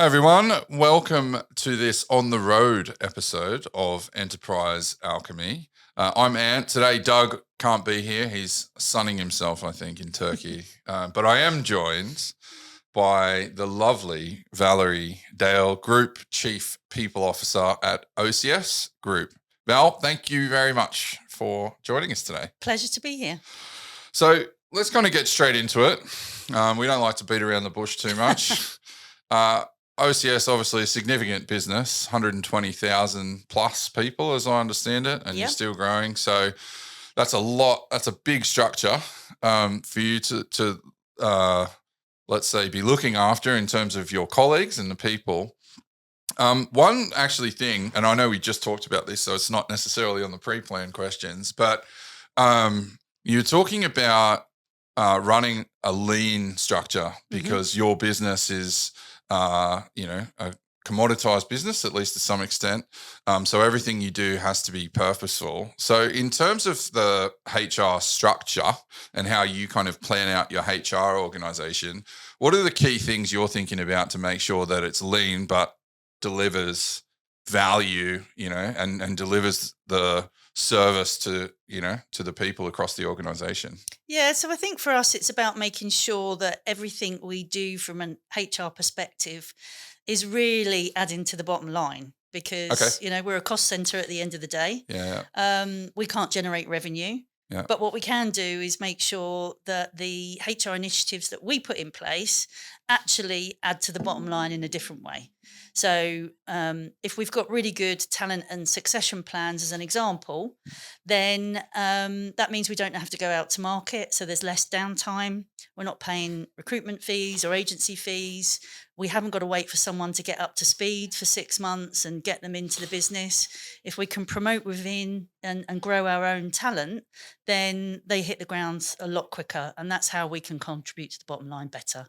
Hi everyone, welcome to this on the road episode of Enterprise Alchemy. I'm Ant. Today Doug can't be here. He's sunning himself, I think, in Turkey. But I am joined by the lovely Valerie Dale, Group Chief People Officer at OCS Group. Val, thank you very much for joining us today. Pleasure to be here. So let's kind of get straight into it. We don't like to beat around the bush too much. OCS, obviously a significant business, 120,000 plus people, as I understand it, and You're still growing. So that's a lot. That's a big structure for you to let's say, be looking after in terms of your colleagues and the people. One actually thing, and I know we just talked about this, so it's not necessarily on the pre-planned questions, but you're talking about running a lean structure because your business is a commoditized business, at least to some extent. So everything you do has to be purposeful. So in terms of the HR structure and how you kind of plan out your HR organization, what are the key things you're thinking about to make sure that it's lean but delivers value, and delivers the service to the people across the organization? Yeah, so I think for us, it's about making sure that everything we do from an HR perspective is really adding to the bottom line because, we're a cost center at the end of the day. We can't generate revenue. But what we can do is make sure that the HR initiatives that we put in place actually add to the bottom line in a different way. So if we've got really good talent and succession plans, as an example, then that means we don't have to go out to market. So there's less downtime. We're not paying recruitment fees or agency fees. We haven't got to wait for someone to get up to speed for 6 months and get them into the business. If we can promote within and grow our own talent, then they hit the ground a lot quicker. And that's how we can contribute to the bottom line better.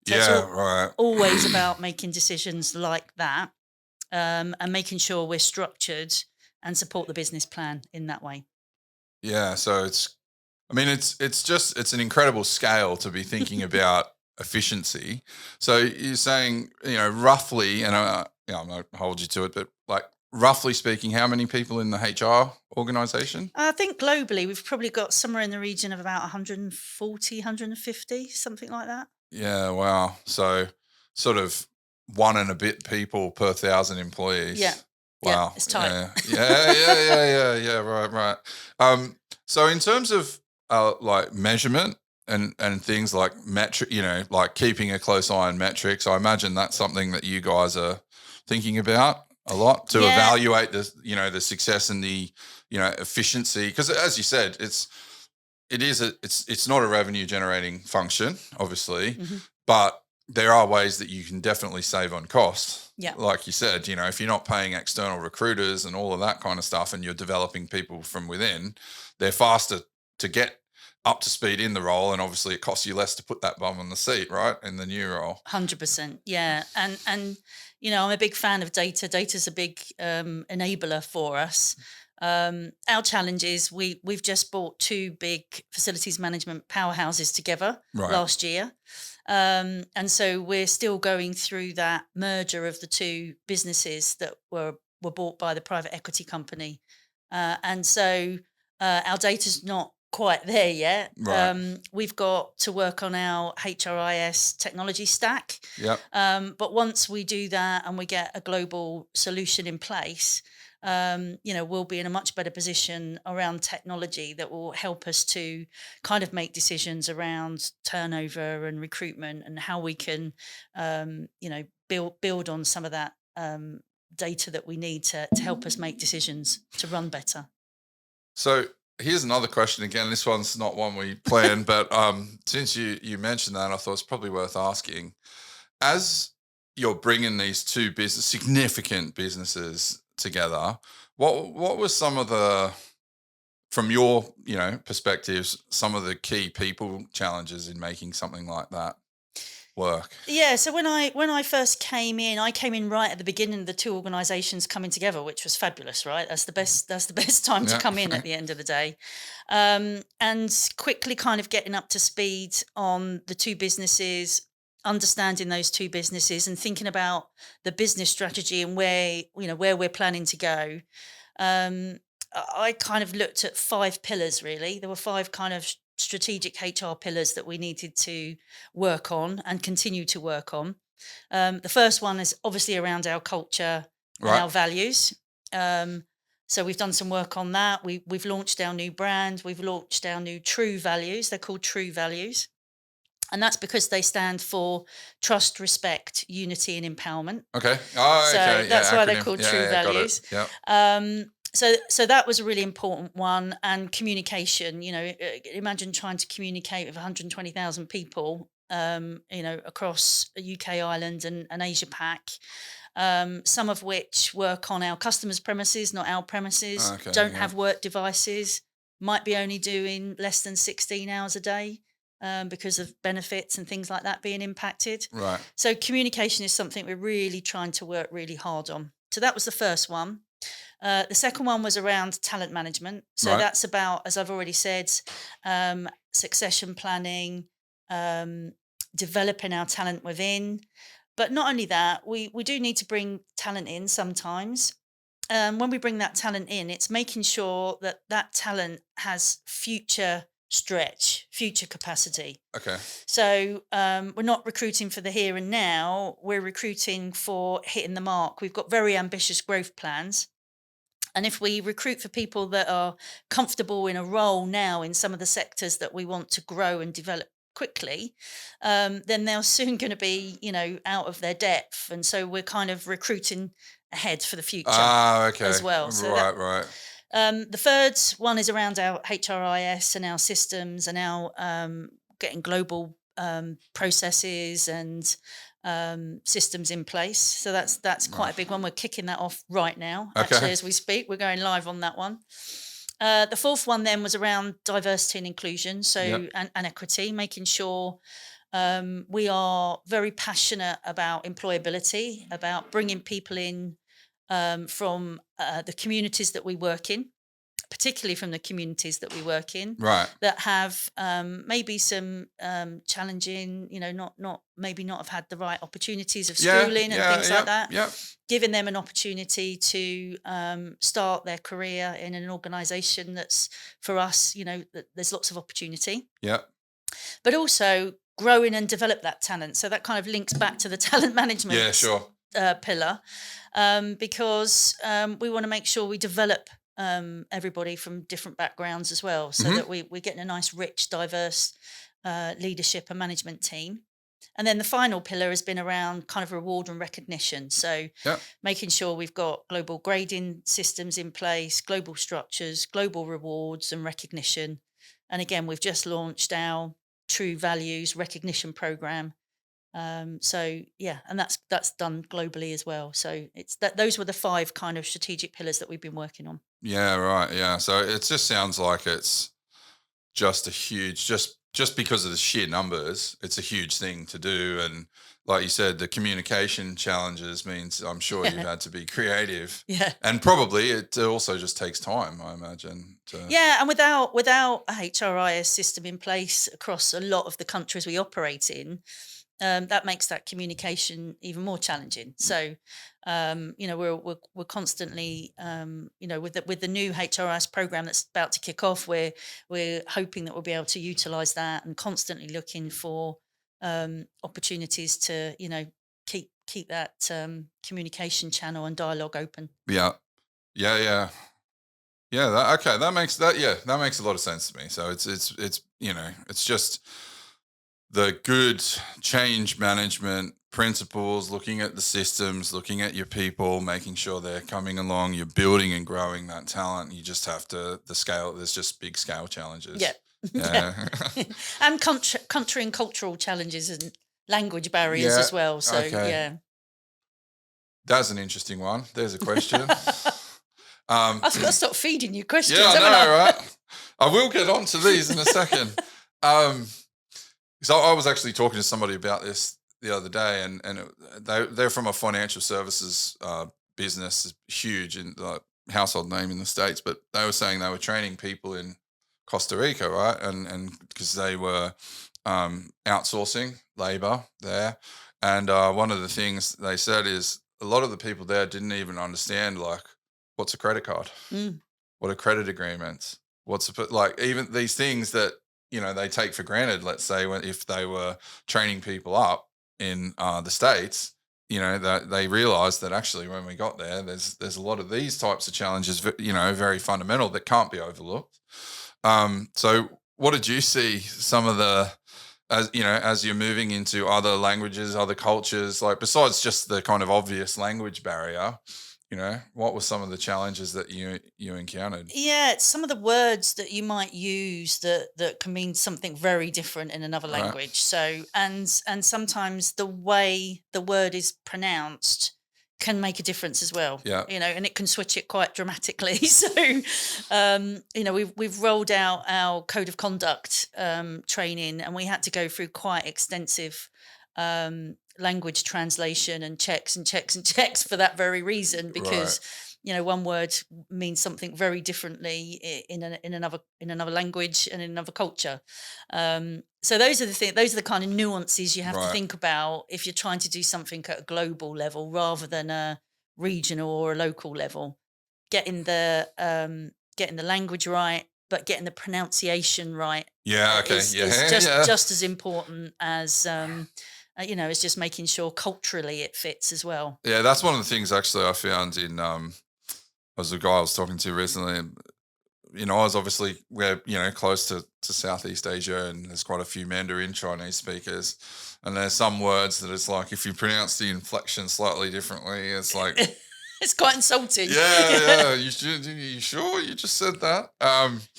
So right. Always about making decisions like that and making sure we're structured and support the business plan in that way. Yeah. So it's an incredible scale to be thinking about efficiency. So you're saying, roughly, and I'm not going to hold you to it, but like roughly speaking, how many people in the HR organization? I think globally, we've probably got somewhere in the region of about 140, 150, something like that. Yeah, wow. So sort of one and a bit people per 1,000 employees. Yeah. Wow. Yeah, it's tight. Yeah. Right. So in terms of like measurement and things like metric, like keeping a close eye on metrics, I imagine that's something that you guys are thinking about a lot to evaluate the success and the efficiency, because as you said, it's not a revenue generating function, obviously, but there are ways that you can definitely save on costs. Yeah. Like you said, if you're not paying external recruiters and all of that kind of stuff, and you're developing people from within, they're faster to get up to speed in the role, and obviously it costs you less to put that bum on the seat, right, in the new role. 100%, yeah. And I'm a big fan of data. Data's a big enabler for us. Our challenge is we've just bought 2 big facilities management powerhouses together last year. And so we're still going through that merger of the 2 businesses that were bought by the private equity company. And so our data's not quite there yet. We've got to work on our HRIS technology stack. But once we do that and we get a global solution in place, we'll be in a much better position around technology that will help us to kind of make decisions around turnover and recruitment and how we can, build on some of that data that we need to help us make decisions to run better. So here's another question. Again, this one's not one we planned, but since you mentioned that, I thought it's probably worth asking. As you're bringing these 2 significant businesses together, what was some of the, from your perspectives, some of the key people challenges in making something like that work? Yeah, so when I first came in, I came in right at the beginning of the 2 organizations coming together, which was fabulous, right? That's the best time to come in at the end of the day. And quickly kind of getting up to speed on the 2 businesses, understanding those two businesses and thinking about the business strategy and where we're planning to go, I kind of looked at 5 pillars really. There were 5 kind of strategic HR pillars that we needed to work on and continue to work on. The first one is obviously around our culture and our values. So we've done some work on that. We've launched our new brand. We've launched our new True Values. They're called True Values. And that's because they stand for trust, respect, unity, and empowerment. Okay. So that's why they're called True Values. Yeah. So that was a really important one. And communication, imagine trying to communicate with 120,000 people, across UK, Ireland and Asia Pac, some of which work on our customers' premises, not our premises, don't have work devices, might be only doing less than 16 hours a day. Because of benefits and things like that being impacted. Right. So communication is something we're really trying to work really hard on. So that was the first one. The second one was around talent management. So that's about, as I've already said, succession planning, developing our talent within. But not only that, we do need to bring talent in sometimes. When we bring that talent in, it's making sure that that talent has future stretch, future capacity. Okay. So we're not recruiting for the here and now. We're recruiting for hitting the mark. We've got very ambitious growth plans. And if we recruit for people that are comfortable in a role now in some of the sectors that we want to grow and develop quickly, then they're soon going to be, out of their depth. And so we're kind of recruiting ahead for the future as well. So right. The third one is around our HRIS and our systems and our getting global processes and systems in place. So that's quite a big one. We're kicking that off right now, actually, as we speak. We're going live on that one. The fourth one then was around diversity and inclusion, and equity, making sure we are very passionate about employability, about bringing people in from the communities that we work in, particularly from the communities that we work in, that have maybe some challenging, not have had the right opportunities of schooling and things like that. Yeah. Giving them an opportunity to start their career in an organisation that's, for us, there's lots of opportunity. Yeah. But also growing and develop that talent. So that kind of links back to the talent management. Yeah, sure. Pillar, because we want to make sure we develop everybody from different backgrounds as well, so that we're getting a nice, rich, diverse leadership and management team. And then the final pillar has been around kind of reward and recognition. So making sure we've got global grading systems in place, global structures, global rewards and recognition. And again, we've just launched our True Values recognition program. And that's done globally as well. So it's that those were the 5 kind of strategic pillars that we've been working on. Yeah, right. Yeah. So it just sounds like it's just a huge, just because of the sheer numbers, it's a huge thing to do. And like you said, the communication challenges means I'm sure you've had to be creative. Yeah. And probably it also just takes time, I imagine. And without a HRIS system in place across a lot of the countries we operate in, that makes that communication even more challenging. So, we're constantly, with the new HRIS program that's about to kick off, we're hoping that we'll be able to utilise that and constantly looking for opportunities to, keep that communication channel and dialogue open. Yeah. That makes a lot of sense to me. So it's just the good change management principles, looking at the systems, looking at your people, making sure they're coming along, you're building and growing that talent. You just have to, there's just big scale challenges. Yeah. And country and cultural challenges and language barriers as well. So, That's an interesting one. There's a question. I've got to stop feeding you questions. Yeah, I know, right? I will get on to these in a second. So I was actually talking to somebody about this the other day, and they're from a financial services business, huge and household name in the States, but they were saying they were training people in Costa Rica, right? And because they were outsourcing labor there. And one of the things they said is a lot of the people there didn't even understand, like, what's a credit card? Mm. What are credit agreements? Like, even these things that, they take for granted, let's say, if they were training people up in the States, that they realized that actually when we got there, there's a lot of these types of challenges, very fundamental that can't be overlooked. So what did you see some of the, as you're moving into other languages, other cultures, like besides just the kind of obvious language barrier, what were some of the challenges that you encountered? Yeah, it's some of the words that you might use that can mean something very different in another Right. language. So and sometimes the way the word is pronounced can make a difference as well. Yeah. And it can switch it quite dramatically. So we've rolled out our code of conduct training, and we had to go through quite extensive language translation and checks and checks and checks for that very reason, because one word means something very differently in another language and in another culture. So those are the kind of nuances you have to think about if you're trying to do something at a global level rather than a regional or a local level. Getting the language right, but getting the pronunciation right. Yeah. Okay. Is just as important as it's just making sure culturally it fits as well. Yeah, that's one of the things actually I found in was a guy I was talking to recently. And, I was obviously, we're close to Southeast Asia, and there's quite a few Mandarin Chinese speakers, and there's some words that it's like if you pronounce the inflection slightly differently, it's like it's quite insulting. Yeah. You sure you just said that?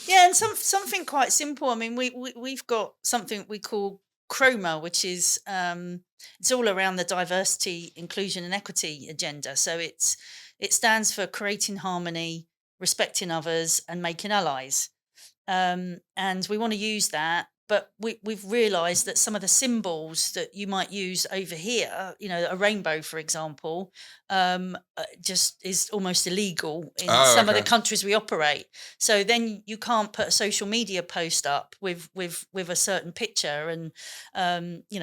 Yeah, and something quite simple. I mean, we've got something we call Chroma, which is it's all around the diversity, inclusion, and equity agenda. So it stands for creating harmony, respecting others, and making allies. And we want to use that, but we've realised that some of the symbols that you might use over here, a rainbow, for example, just is almost illegal in some of the countries we operate. So then you can't put a social media post up with a certain picture, and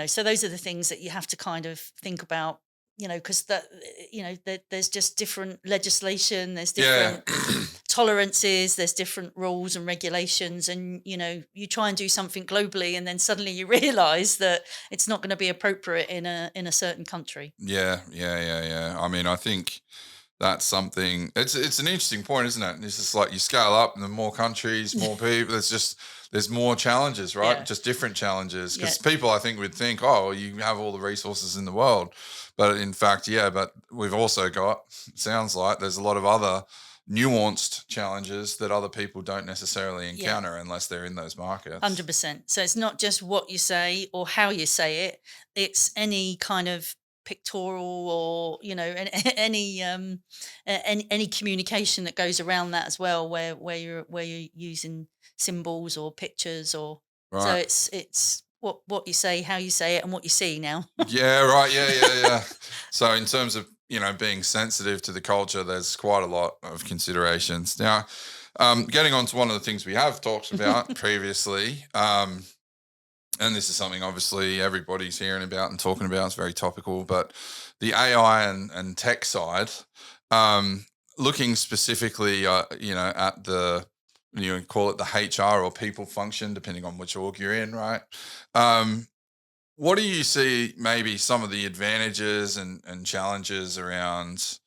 so those are the things that you have to kind of think about. Because there's just different legislation, there's different tolerances, there's different rules and regulations, and you try and do something globally, and then suddenly you realise that it's not going to be appropriate in a certain country. Yeah. I mean, I think that's something. It's an interesting point, isn't it? It's just like you scale up, and the more countries, more people. There's more challenges, right? Yeah. Just different challenges, because people, I think, would think, oh, well, you have all the resources in the world, but in fact, but we've also got. It sounds like there's a lot of other nuanced challenges that other people don't necessarily encounter unless they're in those markets. 100%. So it's not just what you say or how you say it; it's any kind of pictorial or any communication that goes around that as well, where you're using symbols or pictures or so it's what you say, how you say it, and what you see now. Yeah. So in terms of being sensitive to the culture, there's quite a lot of considerations. Now, getting on to one of the things we have talked about previously, and this is something obviously everybody's hearing about and talking about. It's very topical, but the AI and tech side, looking specifically, at the, call it the HR or people function, depending on which org you're in, right? What do you see maybe some of the advantages and challenges around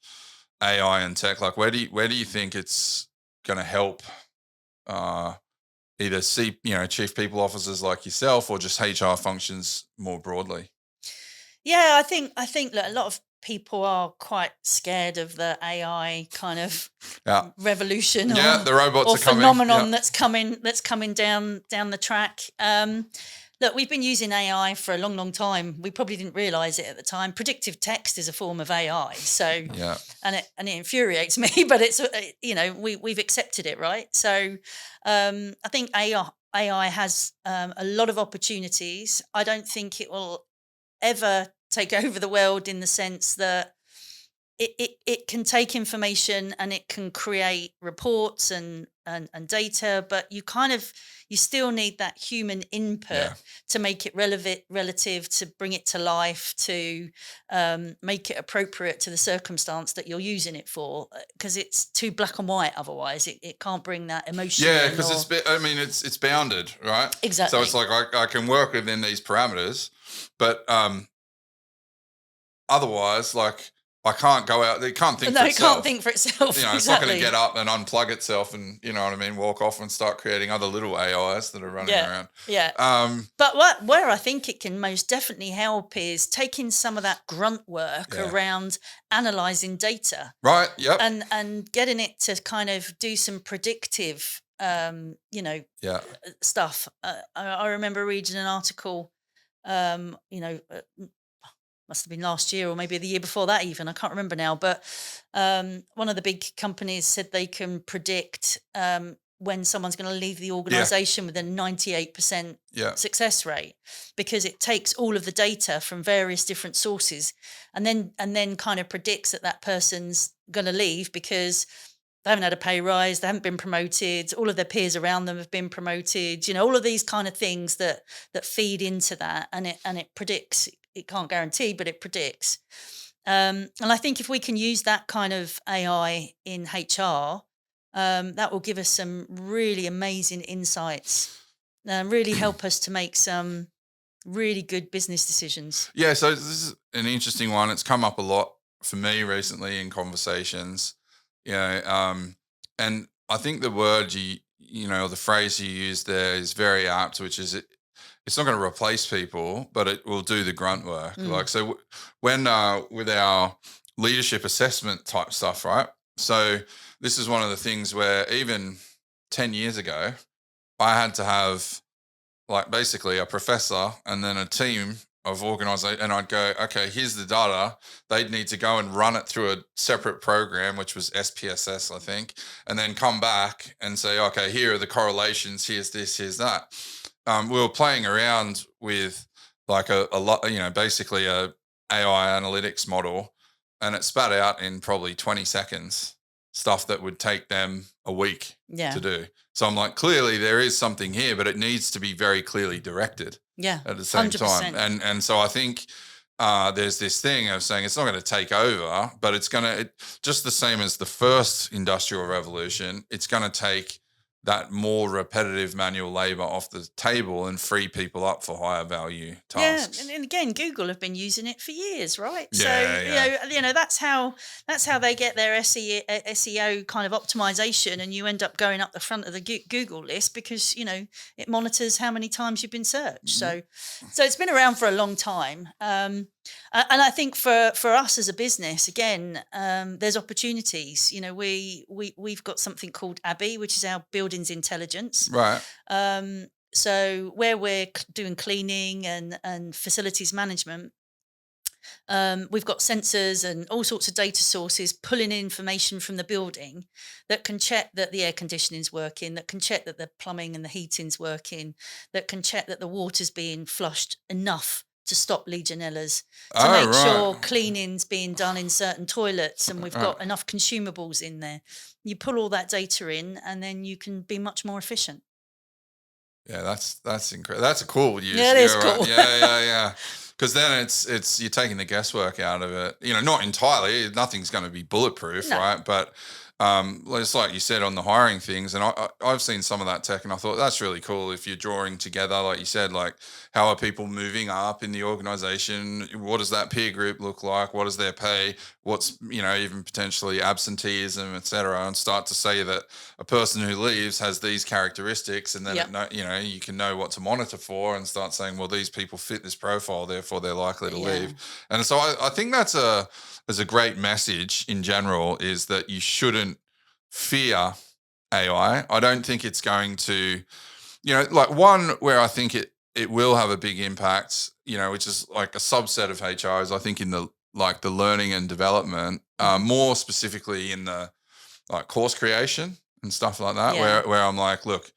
AI and tech? Like, where do you think it's going to help either chief people officers like yourself, or just HR functions more broadly? Yeah, I think that a lot of people are quite scared of the AI kind of revolution the robots or are coming. Phenomenon that's coming down the track. Look, we've been using AI for a long, long time. We probably didn't realise it at the time. Predictive text is a form of AI, so and it infuriates me, but it's we've accepted it, right? So I think AI has a lot of opportunities. I don't think it will ever take over the world in the sense that it can take information and it can create reports and data, but you still need that human input to make it relative, to bring it to life, to make it appropriate to the circumstance that you're using it for, because it's too black and white. Otherwise, it can't bring that emotion. Yeah, because it's bounded, right? Exactly. So it's like I can work within these parameters, but otherwise, like, I can't go out. It can't think for itself. No, it can't think for itself. You know, it's not going to get up and unplug itself and, you know what I mean, walk off and start creating other little AIs that are running around. Yeah. But where I think it can most definitely help is taking some of that grunt work around analysing data. Right, yep. And getting it to kind of do some predictive, stuff. I remember reading an article, must have been last year or maybe the year before that even, I can't remember now, but one of the big companies said they can predict when someone's going to leave the organisation with a 98% success rate, because it takes all of the data from various different sources and then kind of predicts that person's going to leave because they haven't had a pay rise, they haven't been promoted, all of their peers around them have been promoted, all of these kind of things that feed into that, and it predicts. It can't guarantee, but it predicts. And I think if we can use that kind of AI in HR, that will give us some really amazing insights and really help us to make some really good business decisions. Yeah, so this is an interesting one. It's come up a lot for me recently in conversations, and I think the word the phrase you used there is very apt, which is it's not going to replace people, but it will do the grunt work. Like, so when with our leadership assessment type stuff, right? So this is one of the things where even 10 years ago, I had to have like basically a professor and then a team of organisation, and I'd go, okay, here's the data. They'd need to go and run it through a separate program, which was SPSS, I think, and then come back and say, okay, here are the correlations. Here's this, here's that. We were playing around with like a lot, basically a AI analytics model, and it spat out in probably 20 seconds stuff that would take them a week to do. So I'm like, clearly there is something here, but it needs to be very clearly directed at the same 100%. Time. And so I think there's this thing of saying it's not going to take over, but it's going to, just the same as the first industrial revolution, it's going to take that more repetitive manual labor off the table and free people up for higher value tasks. Yeah, and again, Google have been using it for years, right? That's how they get their SEO kind of optimization, and you end up going up the front of the Google list because it monitors how many times you've been searched. So it's been around for a long time. And I think for us as a business, again, there's opportunities. We've got something called ABI, which is our buildings intelligence. Right. So where we're doing cleaning and facilities management, we've got sensors and all sorts of data sources pulling in information from the building that can check that the air conditioning's working, that can check that the plumbing and the heating's working, that can check that the water's being flushed enough to stop Legionellas, to make sure cleaning's being done in certain toilets and we've got enough consumables in there. You pull all that data in and then you can be much more efficient. Yeah, that's incredible. That's a cool use. Yeah, it is cool. Right. Yeah. Because then it's you're taking the guesswork out of it. Not entirely. Nothing's going to be bulletproof, right? But it's like you said on the hiring things, and I've seen some of that tech, and I thought that's really cool. If you're drawing together, like you said, like how are people moving up in the organization? What does that peer group look like? What does their pay? What's even potentially absenteeism, etc. And start to say that a person who leaves has these characteristics, and then you can know what to monitor for, and start saying, well, these people fit this profile, therefore they're likely to leave. And so I think that's a great message in general, is that you shouldn't fear AI. I don't think it's going to, like one where I think it will have a big impact, which is like a subset of HR, is I think in the learning and development, more specifically in the like course creation and stuff like that, where I'm like, look,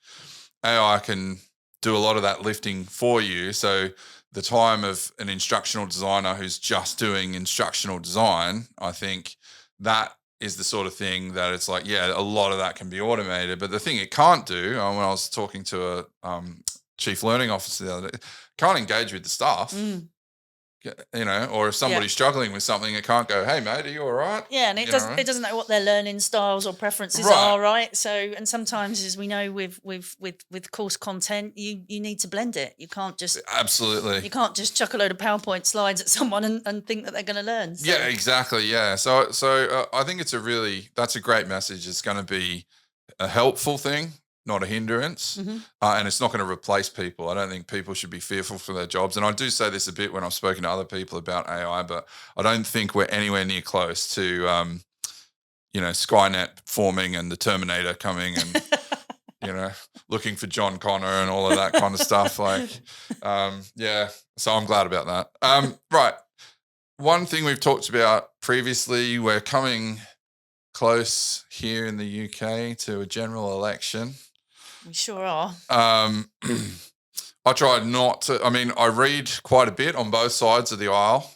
AI can do a lot of that lifting for you. So the time of an instructional designer who's just doing instructional design, I think that is the sort of thing that it's like, yeah, a lot of that can be automated. But the thing it can't do, when I was talking to a chief learning officer the other day, can't engage with the staff. Or if somebody's struggling with something, it can't go, "Hey, mate, are you all right?" Yeah, and it doesn't know what their learning styles or preferences are, right? So, and sometimes, as we know, with course content, you need to blend it. You can't just absolutely. You can't just chuck a load of PowerPoint slides at someone and think that they're going to learn. So. Yeah, exactly. Yeah, so I think that's a great message. It's going to be a helpful thing, not a hindrance, and it's not going to replace people. I don't think people should be fearful for their jobs. And I do say this a bit when I've spoken to other people about AI, but I don't think we're anywhere near close to, Skynet forming and the Terminator coming and, looking for John Connor and all of that kind of stuff. Like, so I'm glad about that. Right. One thing we've talked about previously, we're coming close here in the UK to a general election. We sure are. I tried not to. I mean, I read quite a bit on both sides of the aisle,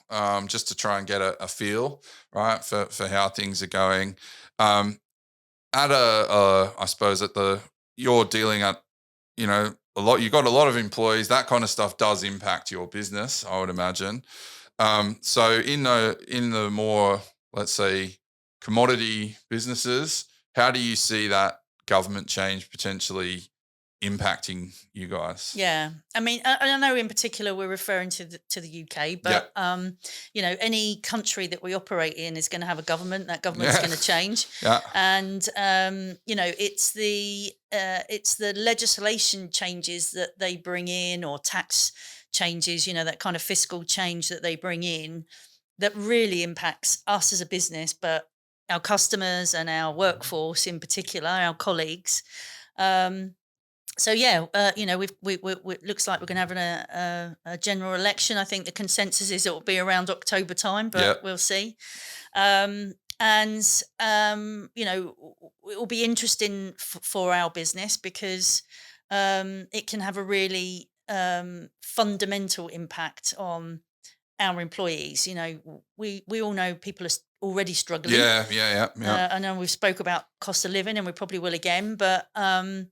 just to try and get a feel, right, for how things are going. I suppose you're dealing at, a lot. You've got a lot of employees. That kind of stuff does impact your business, I would imagine. So in the more, let's say, commodity businesses, how do you see that government change potentially impacting you guys? Yeah, I mean, I know in particular we're referring to the UK, but any country that we operate in is going to have a government. That government's going to change, and it's the legislation changes that they bring in, or tax changes, that kind of fiscal change that they bring in, that really impacts us as a business, but our customers and our workforce in particular, our colleagues. So it looks like we're going to have a general election. I think the consensus is it will be around October time, but we'll see. It will be interesting for our business because it can have a really fundamental impact on our employees. We all know people are already struggling. Yeah. I know we've spoke about cost of living, and we probably will again. But one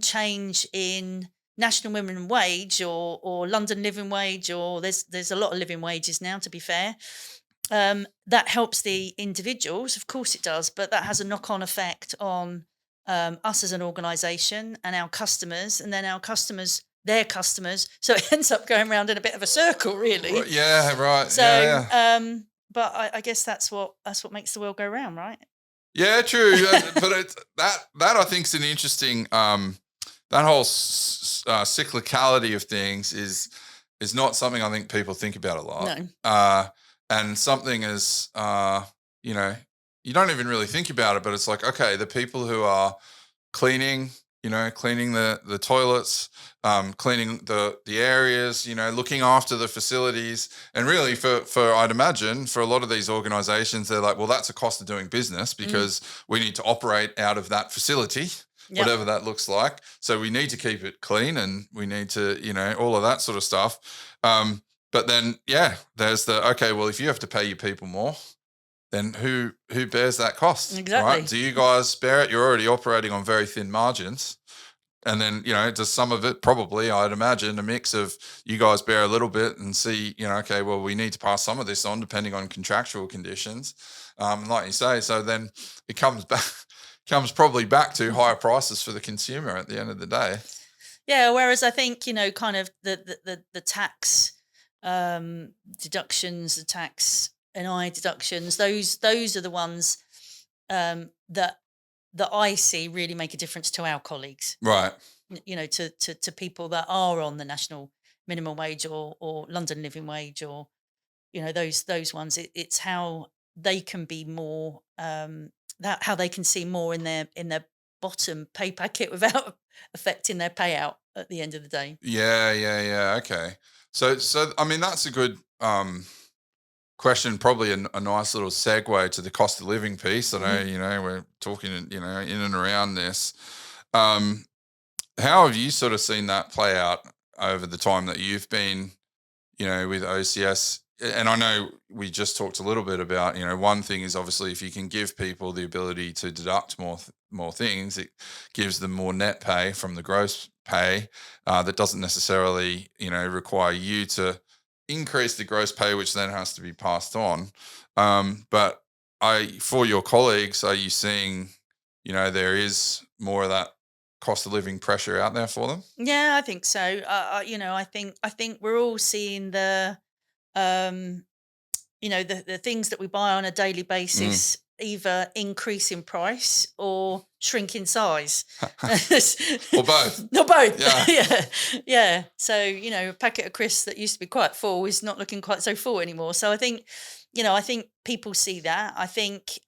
change in national minimum wage or London living wage, or there's a lot of living wages now, to be fair. That helps the individuals, of course it does, but that has a knock-on effect on us as an organisation and our customers, and then our customers. Their customers, so it ends up going around in a bit of a circle, really. Yeah, right. So, but I guess that's what makes the world go round, right? Yeah, true. But that I think is an interesting. That whole cyclicality of things is not something I think people think about a lot. No. And something as you don't even really think about it, but it's like, okay, the people who are cleaning the toilets, cleaning the areas, looking after the facilities. And really for I'd imagine for a lot of these organizations, they're like, well, that's a cost of doing business because we need to operate out of that facility, whatever that looks like. So we need to keep it clean and we need to, all of that sort of stuff. But then, there's well, if you have to pay your people more, then who bears that cost? Exactly. Right? Do you guys bear it? You're already operating on very thin margins. And then, does some of it, probably, I'd imagine, a mix of you guys bear a little bit and see, okay, well, we need to pass some of this on depending on contractual conditions. Like you say, so then it comes probably back to higher prices for the consumer at the end of the day. Yeah, whereas I think, kind of the tax deductions, the tax NI deductions, those are the ones that I see really make a difference to our colleagues. Right. To people that are on the national minimum wage or London living wage, or those ones. It's how they can be more how they can see more in their bottom pay packet without affecting their payout at the end of the day. Yeah. Okay. So I mean, that's a good question, probably a nice little segue to the cost of living piece. I know, we're talking, in and around this. How have you sort of seen that play out over the time that you've been, with OCS? And I know we just talked a little bit about, one thing is obviously if you can give people the ability to deduct more things, it gives them more net pay from the gross pay. That doesn't necessarily, require you to increase the gross pay, which then has to be passed on. But for your colleagues, are you seeing, there is more of that cost of living pressure out there for them? Yeah, I think so. I think we're all seeing um, the things that we buy on a daily basis either increase in price or shrink in size. Or both. Not both. Yeah. Yeah. Yeah. So, a packet of crisps that used to be quite full is not looking quite so full anymore. So I think, I think people see that. I think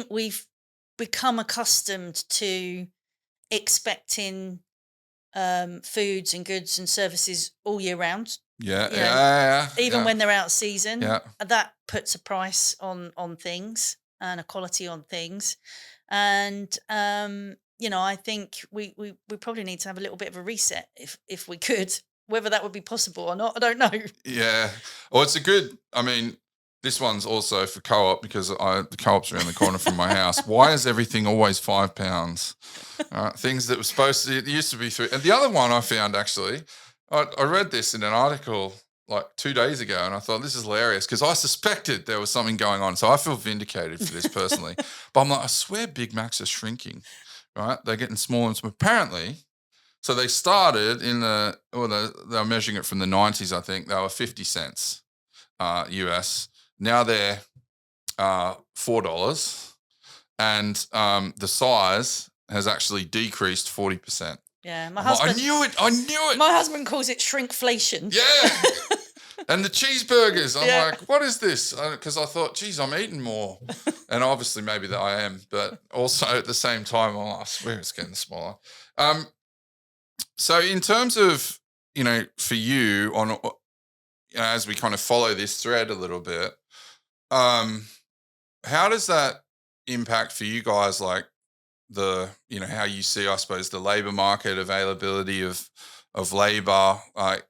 we've become accustomed to expecting foods and goods and services all year round. Yeah, You know, yeah, even yeah. when they're out of season, Yeah. that puts a price on things and a quality on things. And I think we probably need to have a little bit of a reset if we could. Whether that would be possible or not, I don't know. Yeah. Well, it's I mean, this one's also for co-op because the co-op's around the corner from my house. Why is everything always £5? Things that were supposed to, it used to be 3. And the other one I found actually, I read this in an article like 2 days ago, and I thought this is hilarious because I suspected there was something going on. So I feel vindicated for this personally. But I'm like, I swear Big Macs are shrinking, right? They're getting smaller and smaller. Apparently, so they started they're measuring it from the 90s, I think. They were 50 cents US. Now they're $4. And the size has actually decreased 40%. Yeah, I knew it. My husband calls it shrinkflation. Yeah. And the cheeseburgers, I'm Yeah. like, what is this? Because I thought, geez, I'm eating more. And obviously maybe that I am, but also at the same time, I swear it's getting smaller. So in terms of, for you as we kind of follow this thread a little bit, how does that impact for you guys, like how you see, I suppose, the labor market, availability of labor? Like,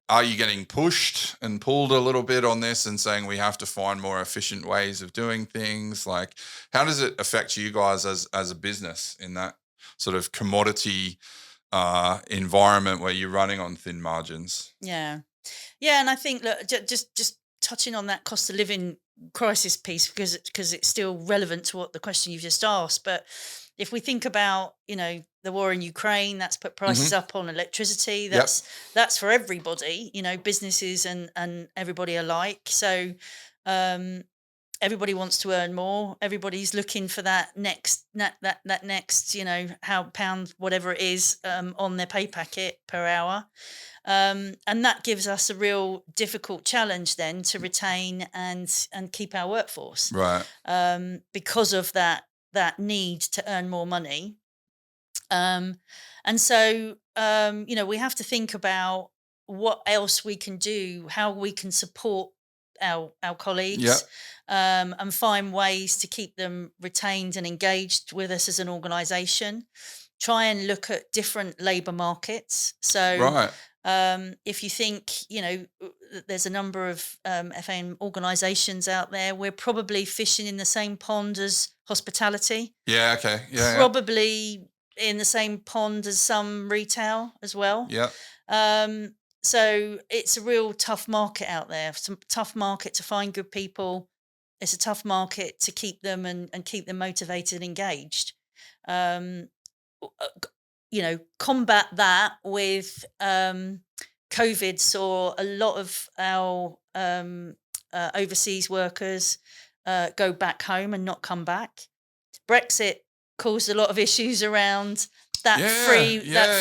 are you getting pushed and pulled a little bit on this and saying we have to find more efficient ways of doing things? Like, how does it affect you guys as a business in that sort of commodity environment where you're running on thin margins? Yeah. And I think look, just touching on that cost of living crisis piece because it's still relevant to what the question you've just asked. But if we think about the war in Ukraine, that's put prices up on electricity. That's for everybody, businesses and everybody alike. So everybody wants to earn more. Everybody's looking for that next how pound whatever it is on their pay packet per hour. And that gives us a real difficult challenge then to retain and keep our workforce, Right. because of that need to earn more money. And so we have to think about what else we can do, how we can support our colleagues, and find ways to keep them retained and engaged with us as an organisation. Try and look at different labour markets. So Right. if you think, there's a number of FM organisations out there, we're probably fishing in the same pond as hospitality. Yeah. Okay. Yeah. Probably in the same pond as some retail as well. Yeah. So it's a real tough market out there. It's a tough market to find good people. It's a tough market to keep them and keep them motivated and engaged. Combat that with COVID saw a lot of our overseas workers go back home and not come back. Brexit caused a lot of issues around that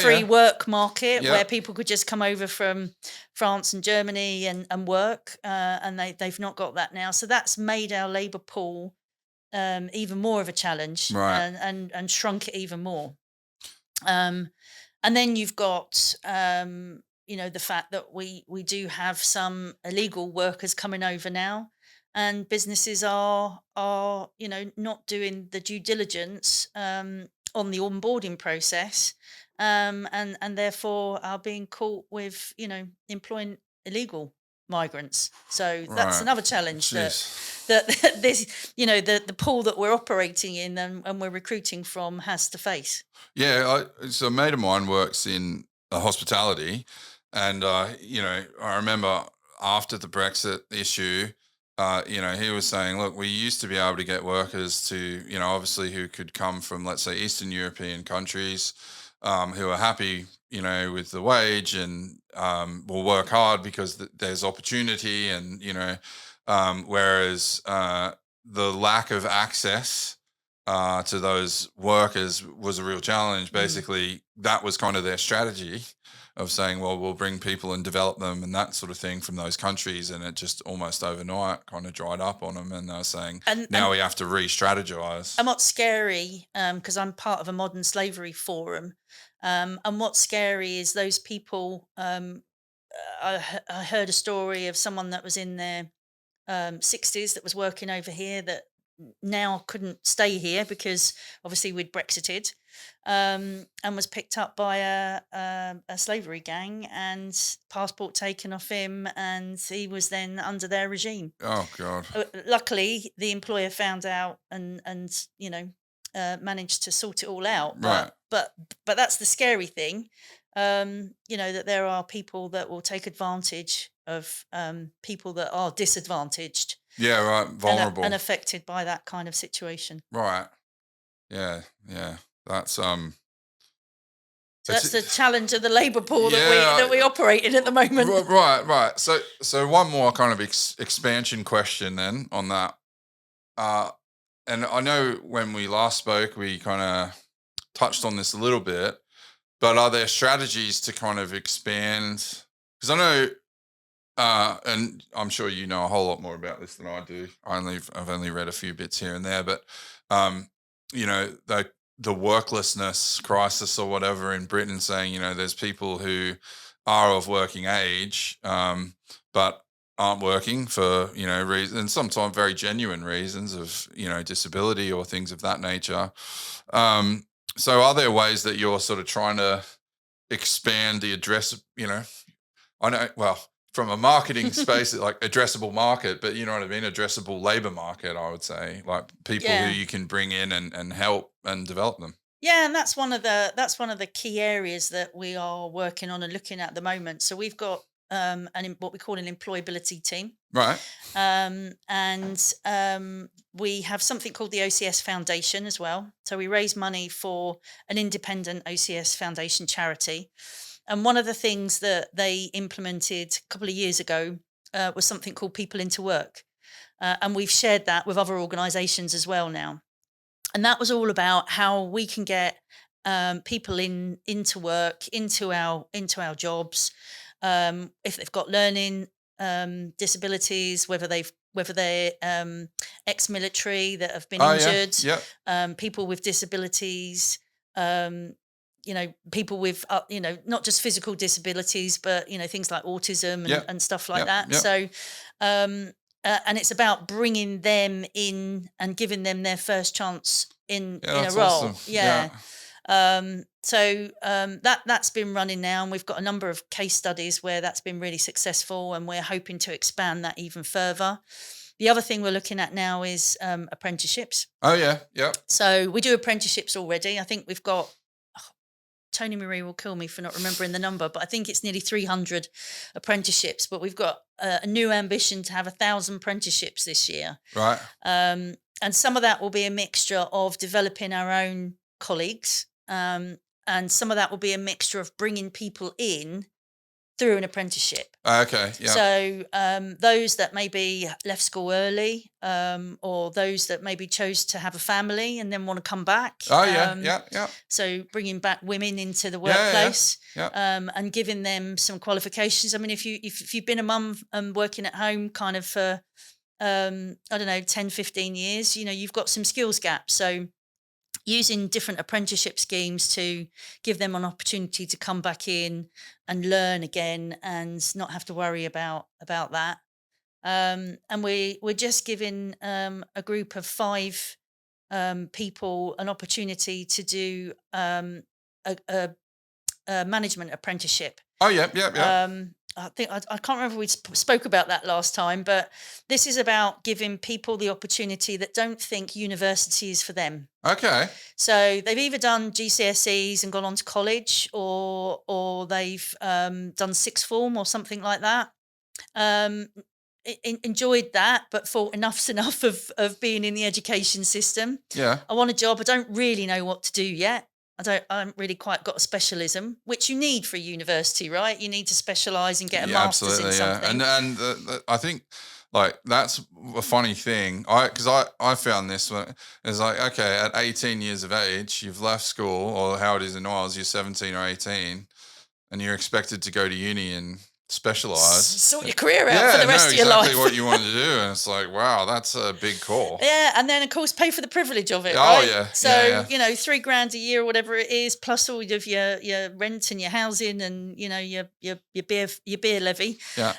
free work market where people could just come over from France and Germany and work, and they've not got that now. So that's made our labour pool even more of a challenge, Right. and shrunk it even more. And then you've got the fact that we do have some illegal workers coming over now, and businesses are not doing the due diligence on the onboarding process, and therefore are being caught with, employing illegal migrants. So that's Right. another challenge Jeez. that this, the pool that we're operating in and we're recruiting from has to face. Yeah, so a mate of mine works in hospitality, and I remember after the Brexit issue, he was saying, "Look, we used to be able to get workers to, obviously who could come from, let's say, Eastern European countries, who are happy, with the wage and will work hard because there's opportunity, and whereas the lack of access." To those workers was a real challenge. Mm. Basically, that was kind of their strategy of saying, well, we'll bring people and develop them and that sort of thing from those countries. And it just almost overnight kind of dried up on them. And they were saying, And now we have to re strategize. and what's scary, because I'm part of a modern slavery forum, and what's scary is those people. I heard a story of someone that was in their 60s that was working over here that now couldn't stay here because obviously we'd Brexited, and was picked up by a slavery gang and passport taken off him, and he was then under their regime. Oh, God. Luckily, the employer found out and managed to sort it all out. Right. But that's the scary thing, that there are people that will take advantage of people that are disadvantaged Yeah, right. Vulnerable. and affected by that kind of situation. Right. Yeah. Yeah. That's, So it's, that's the challenge of the labour pool yeah. that we operate in at the moment. Right. So one more kind of expansion question then on that. Uh, and I know when we last spoke, we kind of touched on this a little bit, but are there strategies to kind of expand? Because I know, and I'm sure you know a whole lot more about this than I do. I've only read a few bits here and there, but um, the worklessness crisis or whatever in Britain, saying there's people who are of working age, but aren't working for reasons, sometimes very genuine reasons of disability or things of that nature. So are there ways that you're sort of trying to expand the address, I know, well, from a marketing space, like addressable market, but you know what I mean? Addressable labor market, I would say, like people who Yeah. you can bring in and help and develop them. Yeah, and that's one of the key areas that we are working on and looking at the moment. So we've got what we call an employability team, Right. and we have something called the OCS Foundation as well. So we raise money for an independent OCS Foundation charity, and one of the things that they implemented a couple of years ago was something called People into Work, and we've shared that with other organisations as well now. And that was all about how we can get people into work, into our jobs, if they've got learning disabilities, whether they're ex-military that have been Oh yeah. injured, Yep. people with disabilities, um, people with not just physical disabilities, but things like autism Yep. and stuff like Yep. that. Yep. So and it's about bringing them in and giving them their first chance in Yeah, in a that's role. awesome. Yeah. That's been running now, and we've got a number of case studies where that's been really successful, and we're hoping to expand that even further. The other thing we're looking at now is apprenticeships. Oh yeah. Yep. So we do apprenticeships already. I think we've got, Tony Marie will kill me for not remembering the number, but I think it's nearly 300 apprenticeships. But we've got a new ambition to have 1,000 apprenticeships this year. Right. And some of that will be a mixture of developing our own colleagues, and some of that will be a mixture of bringing people in through an apprenticeship. Okay. Yeah. So those that maybe left school early, or those that maybe chose to have a family and then want to come back. Oh yeah. Yeah. So bringing back women into the Yeah. workplace, Yeah. and giving them some qualifications. I mean, if you've been a mum working at home kind of for I don't know 10, 15 years, you've got some skills gaps. So using different apprenticeship schemes to give them an opportunity to come back in and learn again and not have to worry about that. And we're just giving a group of 5 people an opportunity to do a management apprenticeship. Oh, yeah. I think I can't remember if we spoke about that last time, but this is about giving people the opportunity that don't think university is for them. Okay. So they've either done GCSEs and gone on to college, or they've done sixth form or something like that. Enjoyed that, but thought enough's enough of being in the education system. Yeah. I want a job. I don't really know what to do yet. I haven't really quite got a specialism, which you need for a university, right? You need to specialise and get a master's in something. Yeah. And I think like that's a funny thing. Because I found this one is like, okay, at 18 years of age, you've left school, or how it is in Wales, you're 17 or 18, and you're expected to go to uni and specialise. Sort your career out for the rest of your life. Exactly what you wanted to do. And it's like, wow, that's a big call. Yeah, and then of course pay for the privilege of it, Oh, right? yeah. So, yeah. $3,000 a year or whatever it is, plus all of your rent and your housing and, your beer levy. Yeah.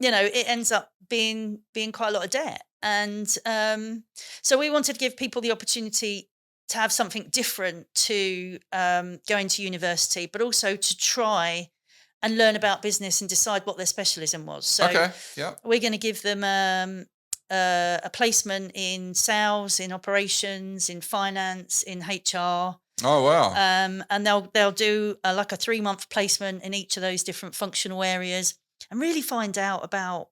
It ends up being quite a lot of debt. And so we wanted to give people the opportunity to have something different to going to university, but also to try and learn about business and decide what their specialism was. So we're going to give them a placement in sales, in operations, in finance, in HR. Oh, wow. And they'll do like a 3-month placement in each of those different functional areas and really find out about,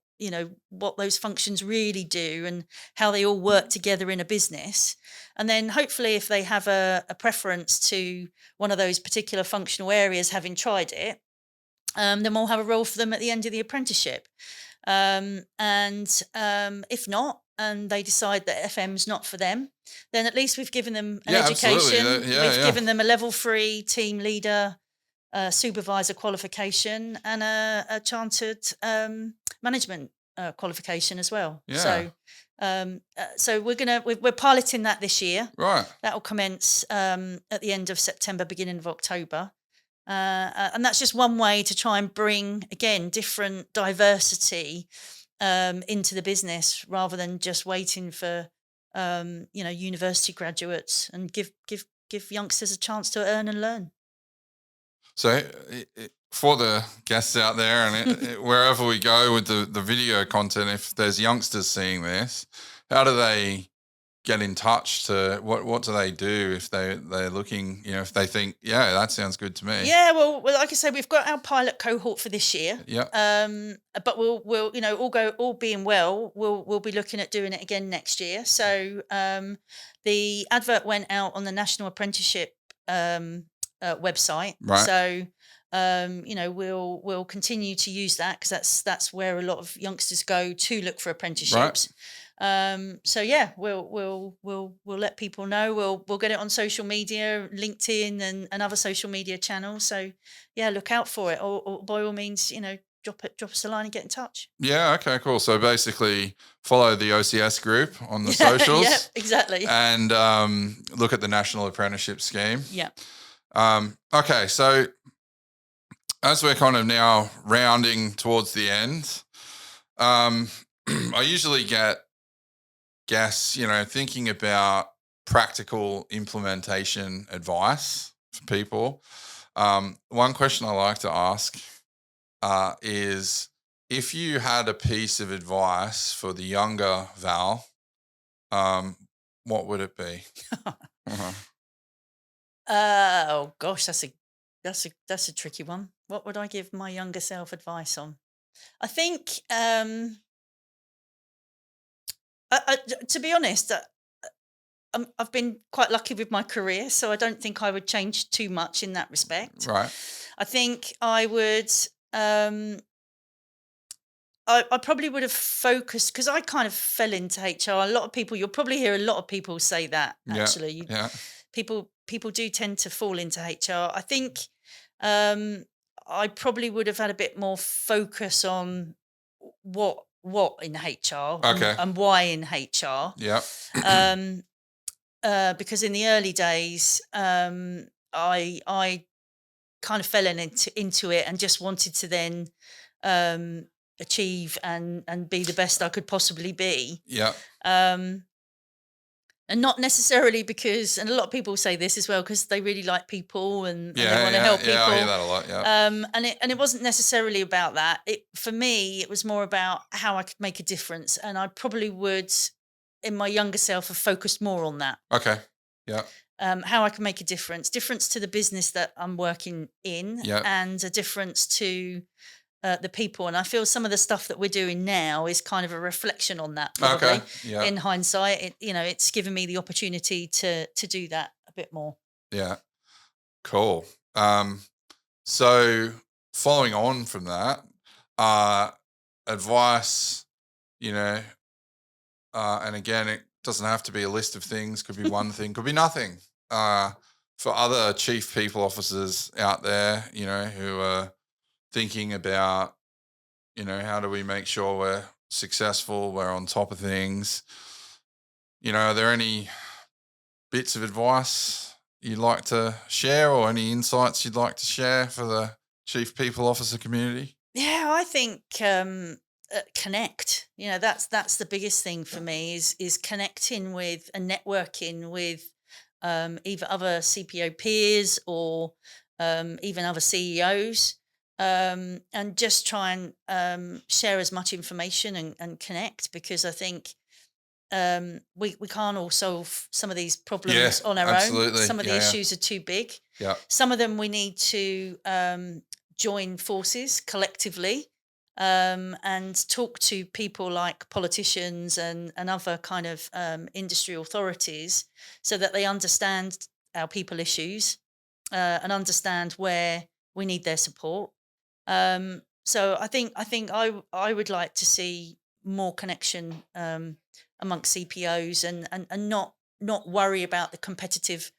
what those functions really do and how they all work together in a business. And then hopefully if they have a preference to one of those particular functional areas, having tried it, then we'll have a role for them at the end of the apprenticeship. And if not, and they decide that FM's not for them, then at least we've given them an education. We've given them a level 3 team leader, supervisor qualification, and a chartered management qualification as well. Yeah. So we're piloting that this year. Right. That will commence at the end of September, beginning of October. And that's just one way to try and bring, again, different diversity into the business, rather than just waiting for university graduates, and give youngsters a chance to earn and learn. So for the guests out there, and wherever we go with the video content, if there's youngsters seeing this, how do they get in touch? To what do they do if they're looking, if they think, yeah, that sounds good to me? Yeah, well, like I said, we've got our pilot cohort for this year. Yeah. But we'll all being well, we'll be looking at doing it again next year. So the advert went out on the National Apprenticeship website. Right. So we'll continue to use that, because that's where a lot of youngsters go to look for apprenticeships. Right. So yeah, we'll let people know. We'll get it on social media, LinkedIn and other social media channels. So yeah, look out for it, or by all means, drop us a line and get in touch. Yeah. Okay. Cool. So basically, follow the OCS Group on the socials. Yeah, exactly. And look at the National Apprenticeship Scheme. Yeah. Okay. So as we're kind of now rounding towards the end, I usually get guests, thinking about practical implementation advice for people. One question I like to ask is, if you had a piece of advice for the younger Val, what would it be? Oh gosh, that's a tricky one. What would I give my younger self advice on? I think, to be honest, I've been quite lucky with my career, so I don't think I would change too much in that respect. Right. I think I would. I probably would have focused, because I kind of fell into HR. A lot of people, you'll probably hear a lot of people say that. Actually, Yeah. People do tend to fall into HR. I think I probably would have had a bit more focus on what in HR, Okay. and why in HR. Yeah. Because in the early days, I kind of fell into it and just wanted to then achieve and be the best I could possibly be. Yeah. And And not necessarily because, and a lot of people say this as well, because they really like people and they want to help people. Yeah, I hear that a lot. Yeah. And it wasn't necessarily about that. For me, it was more about how I could make a difference, and I probably would, in my younger self, have focused more on that. Okay. Yeah. How I can make a difference to the business that I'm working in, and a difference to the people. And I feel some of the stuff that we're doing now is kind of a reflection on that. Probably. Okay. Yeah. In hindsight, it's given me the opportunity to do that a bit more. Yeah. Cool. So following on from that, advice, and again, it doesn't have to be a list of things. Could be one thing. Could be nothing. For other chief people officers out there, who are thinking about, how do we make sure we're successful, we're on top of things. Are there any bits of advice you'd like to share, or any insights you'd like to share for the chief people officer community? Yeah, I think connect. That's the biggest thing for me is connecting with and networking with either other CPO peers or even other CEOs, and just try and share as much information and connect, because I think we can't all solve some of these problems on our own. Some of the issues are too big. Yeah. Some of them we need to join forces collectively, and talk to people like politicians and other kind of industry authorities, so that they understand our people issues, and understand where we need their support. So I think I would like to see more connection amongst CPOs, and not worry about the competitive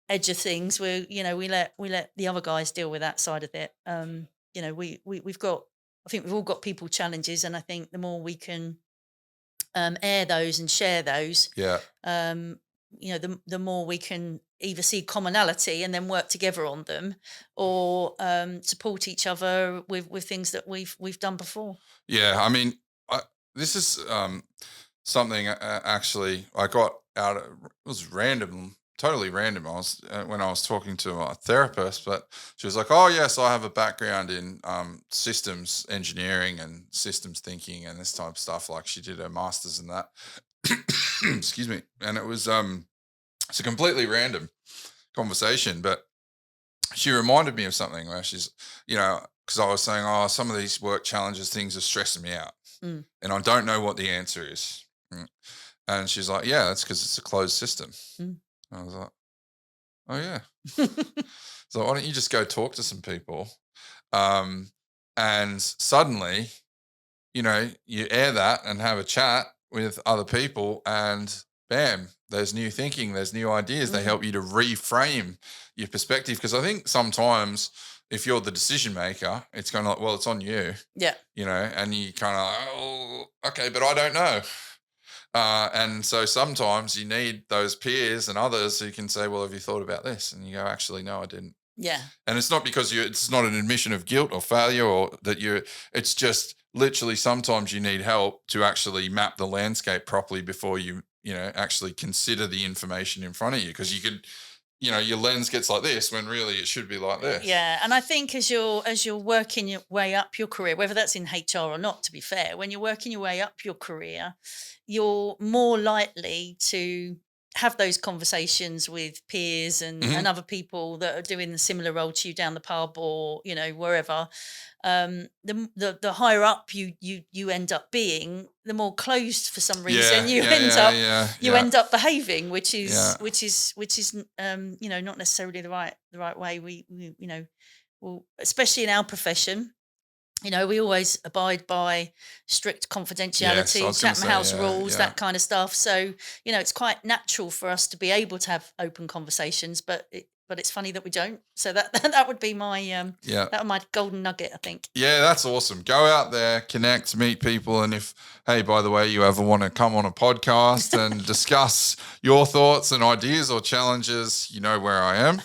edge of things, where we let the other guys deal with that side of it. We've got, I think we've all got people challenges, and I think the more we can air those and share those, the more we can either see commonality and then work together on them, or support each other with things that we've done before. Yeah, I mean, this is something actually I got out. It was random, totally random. I was when I was talking to a therapist, but she was like, "Oh yes, I have a background in systems engineering and systems thinking and this type of stuff." Like, she did her master's in that. Excuse me, and it was it's a completely random conversation, but she reminded me of something where she's, because I was saying, "Oh, some of these work challenges, things are stressing me out, and I don't know what the answer is." And she's like, "Yeah, that's because it's a closed system." I was like, "Oh yeah." So why don't you just go talk to some people, and suddenly, you air that and have a chat with other people, and bam, there's new thinking, there's new ideas. They help you to reframe your perspective, because I think sometimes if you're the decision maker, it's kind of like, well, it's on you. Yeah. And you kind of like, oh, okay, but I don't know. And so sometimes you need those peers and others who can say, well, have you thought about this? And you go, actually, no, I didn't. Yeah. And it's not because it's not an admission of guilt or failure, or that it's just literally sometimes you need help to actually map the landscape properly before you actually consider the information in front of you. Because you could, your lens gets like this when really it should be like this. Yeah. And I think as you're working your way up your career, whether that's in HR or not, to be fair, when you're working your way up your career, you're more likely to have those conversations with peers and other people that are doing the similar role to you down the pub or wherever. The higher up you end up being, the more closed for some reason you end up behaving, which is not necessarily the right way. We well, especially in our profession. We always abide by strict confidentiality, Chatham House rules, that kind of stuff. So, it's quite natural for us to be able to have open conversations, but it's funny that we don't. So that would be my my golden nugget, I think. Yeah, that's awesome. Go out there, connect, meet people, and if, hey, by the way, you ever want to come on a podcast and discuss your thoughts and ideas or challenges, you know where I am.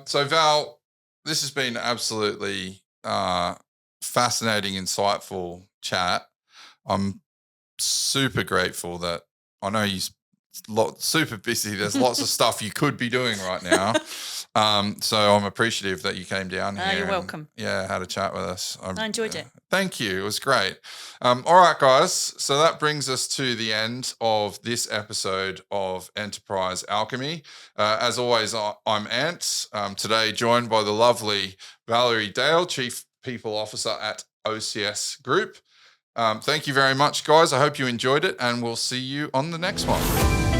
So Val, this has been absolutely fascinating, insightful chat. I'm super grateful that I know you super busy. There's lots of stuff you could be doing right now. So I'm appreciative that you came down here. You're welcome. Had a chat with us. I enjoyed it. Thank you. It was great. All right, guys. So that brings us to the end of this episode of Enterprise Alchemy. As always, I'm Ant. Today joined by the lovely Valerie Dale, Chief People Officer at OCS Group. Thank you very much, guys. I hope you enjoyed it, and we'll see you on the next one.